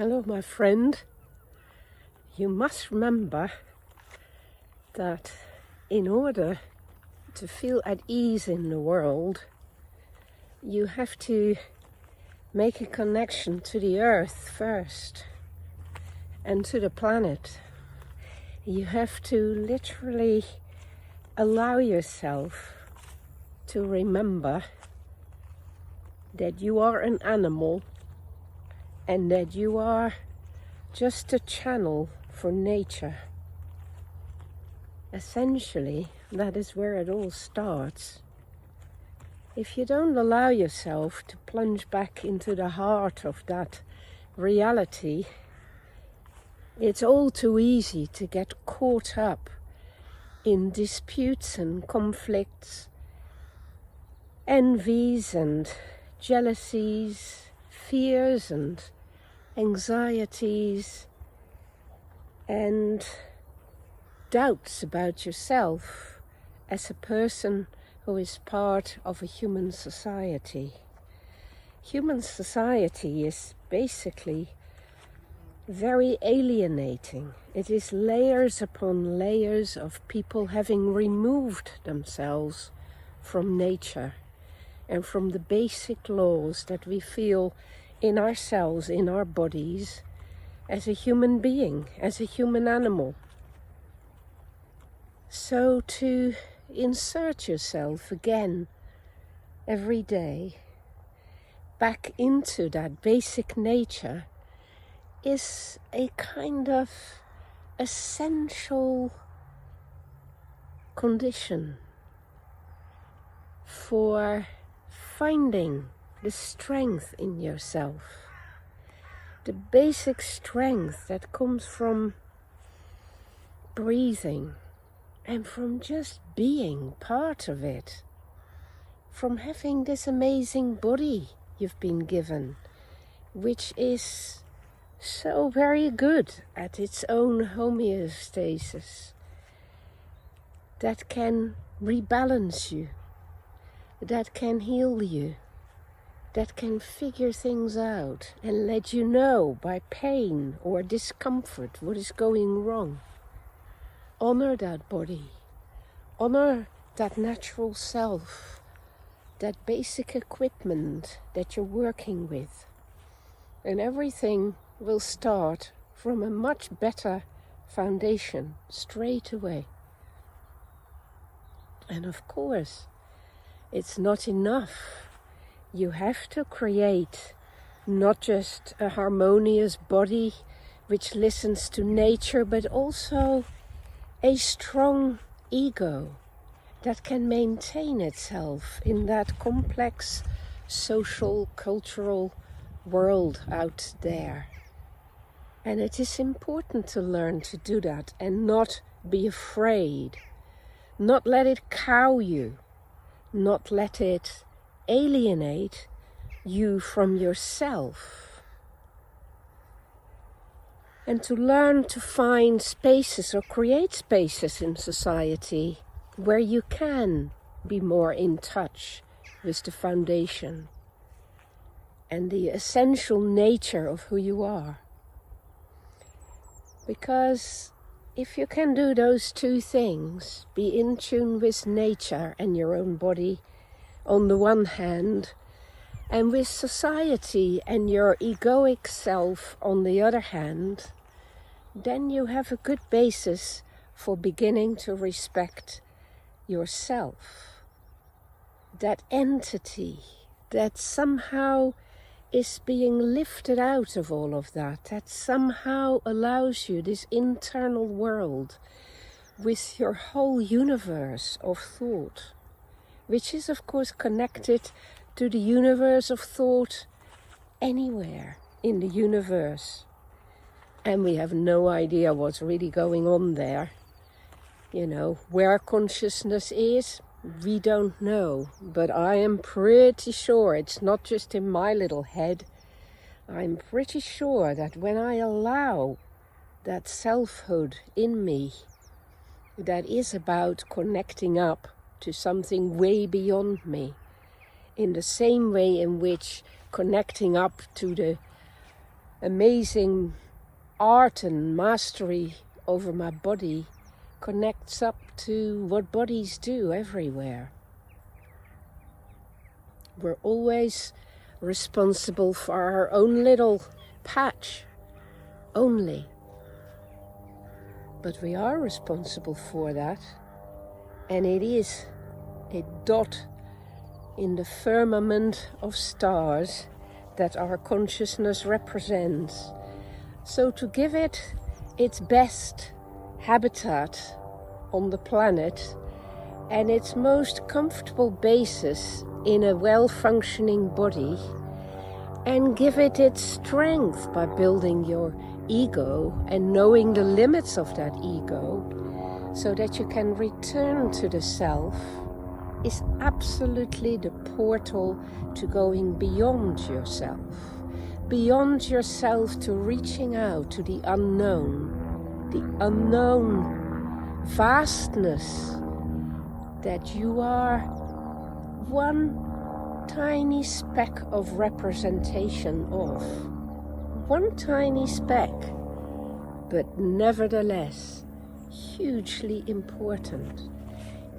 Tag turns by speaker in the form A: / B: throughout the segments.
A: Hello, my friend. You must remember that in order to feel at ease in the world, you have to make a connection to the earth first and to the planet. You have to literally allow yourself to remember that you are an animal and that you are just a channel for nature. Essentially, that is where it all starts. If you don't allow yourself to plunge back into the heart of that reality, it's all too easy to get caught up in disputes and conflicts, envies and jealousies, fears and anxieties, and doubts about yourself as a person who is part of a human society. Human society is basically very alienating. It is layers upon layers of people having removed themselves from nature and from the basic laws that we feel in ourselves, in our bodies, as a human being, as a human animal. So to insert yourself again every day back into that basic nature is a kind of essential condition for finding the strength in yourself, the basic strength that comes from breathing and from just being part of it, from having this amazing body you've been given, which is so very good at its own homeostasis, that can rebalance you, that can heal you, that can figure things out and let you know by pain or discomfort what is going wrong. Honor that body. Honor that natural self, that basic equipment that you're working with. And everything will start from a much better foundation straight away. And of course, it's not enough. You have to create not just a harmonious body which listens to nature, but also a strong ego that can maintain itself in that complex social, cultural world out there. And it is important to learn to do that and not be afraid, not let it cow you, not let it alienate you from yourself. And to learn to find spaces or create spaces in society where you can be more in touch with the foundation and the essential nature of who you are. Because if you can do those two things, be in tune with nature and your own body on the one hand, and with society and your egoic self on the other hand, then you have a good basis for beginning to respect yourself. That entity that somehow is being lifted out of all of that, that somehow allows you this internal world with your whole universe of thought, which is of course connected to the universe of thought anywhere in the universe. And we have no idea what's really going on there. You know, where consciousness is, we don't know. But I am pretty sure it's not just in my little head. I'm pretty sure that when I allow that selfhood in me, that is about connecting up to something way beyond me, in the same way in which connecting up to the amazing art and mastery over my body connects up to what bodies do everywhere. We're always responsible for our own little patch only. But we are responsible for that, and it is a dot in the firmament of stars that our consciousness represents. So to give it its best habitat on the planet and its most comfortable basis in a well-functioning body, and give it its strength by building your ego and knowing the limits of that ego so that you can return to the self, is absolutely the portal to going beyond yourself to reaching out to the unknown vastness that you are one tiny speck of representation of. One tiny speck, but nevertheless hugely important.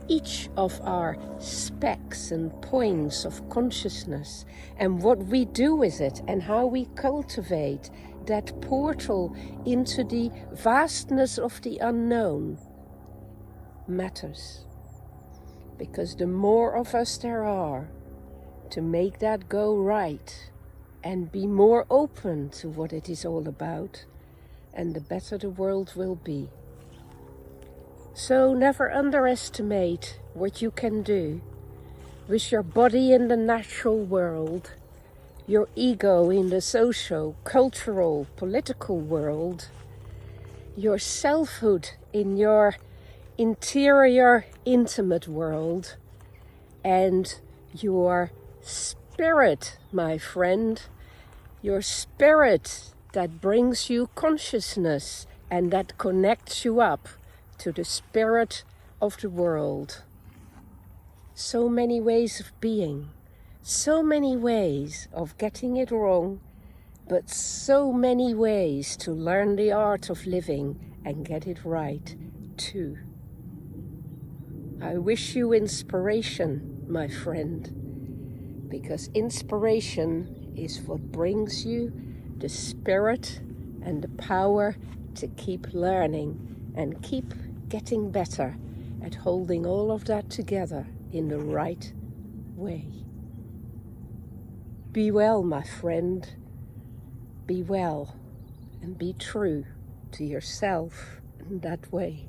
A: Each of our specks and points of consciousness and what we do with it and how we cultivate that portal into the vastness of the unknown matters. Because the more of us there are to make that go right and be more open to what it is all about, and the better the world will be. So never underestimate what you can do with your body in the natural world, your ego in the social, cultural, political world, your selfhood in your interior, intimate world, and your spirit, my friend, your spirit that brings you consciousness and that connects you up to the spirit of the world. So many ways of being, so many ways of getting it wrong, but so many ways to learn the art of living and get it right too. I wish you inspiration, my friend, because inspiration is what brings you the spirit and the power to keep learning and keep getting better at holding all of that together in the right way. Be well, my friend. Be well and be true to yourself in that way.